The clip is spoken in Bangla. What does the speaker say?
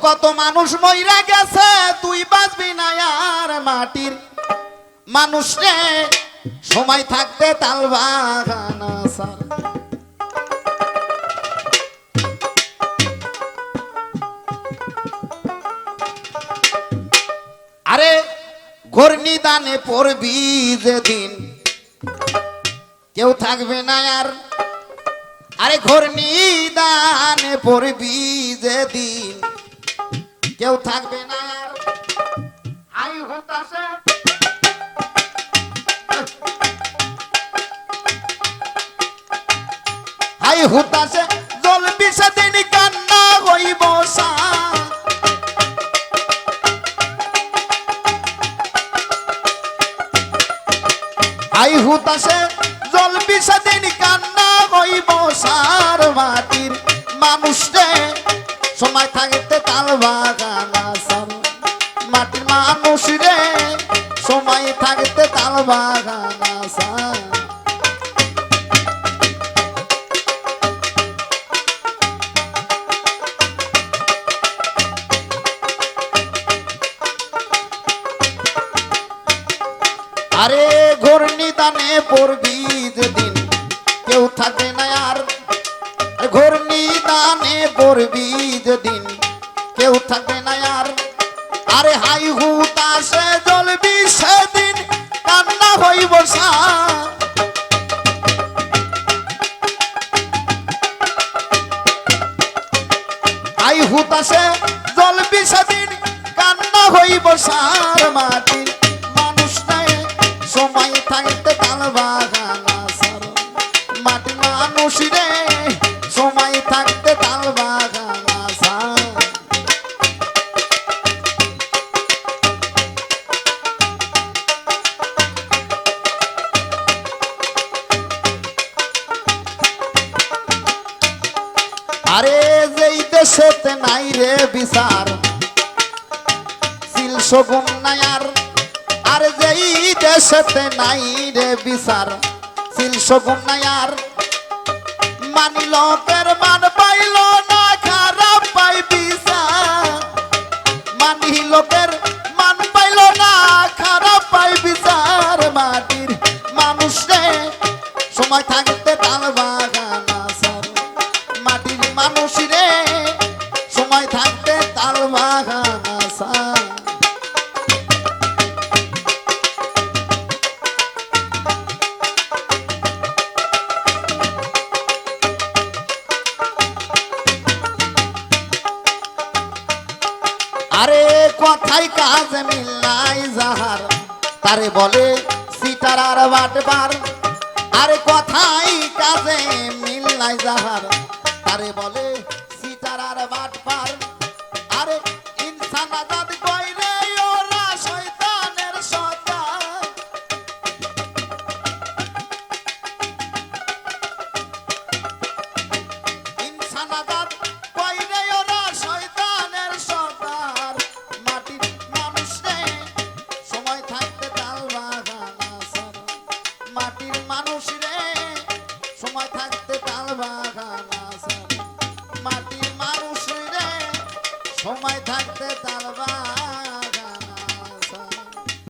কত মানুষ মইরা গেছে তুই বাঁচবি না আর মাটির মানুষ রে সময় থাকতে তাল বাগানা সার আরে ঘূর্ণিদানে পড়বি যেদিন কেউ থাকবে না আর আরে ঘূর্ণিদানে পড়বি যেদিন কেউ থাকবে না আর আই হতাশে আই হতাশে জ্বলবি সেদিন কান্না হইব সা আই হুতাশে জ্বলবি সেদিন কান্না হইব সার মাটির মানুষ রে সময় থাকতে তাল বাগানা সার মাটির মানুষ রে সময় থাকতে তাল বাগানা সার আরে ঘূর্ণিদানে পড়বি যেদিন কেউ থাকবে না আর ঘূর্ণিদানে পড়বি যেদিন কেউ থাকবে না আর আরে হাই হুতাশে জ্বলবি সেদিন কান্না হইব সা হাই হুতাশে জ্বলবি সেদিন কান্না হইব সার মাটির সময় থাকতে তাল বাগানা সার মাটি মানুষ রে সময় থাকতে তাল বাগানা সার আরে যেই দেশেতে নাই রে বিচার সিল শগুন নাই আর আর যেই দেশেতে নাই রে বিচার সিল শগুন নাই আর মানি লোকের মান পাইল না খারাপ পাই বিচার মানি লোকের মান পাইল না খারাপ পাই বিচার মাটির মানুষ রে সময় থাকতে তাল বাগানা সার মাটির মানুষ রে সময় থাকতে তাল বাগানা সার আরে কথাই কাজ মিল নাই যাহার তারে বলে সিটার আর বাটবার আরে কথাই কাজে মিল নাই যাহার তারে বলে সিটার আর বাটবার আরে ইনসান আজাদ কইরে ওরা শয়তানের সন্তান ইনসান আজাদ কইরে ওরা শয়তানের সন্তান মাটির মানুষ রে সময় থাকতে তাল বাগানা সার মাটির মানুষ রে সময় থাকতে তাল বাগানা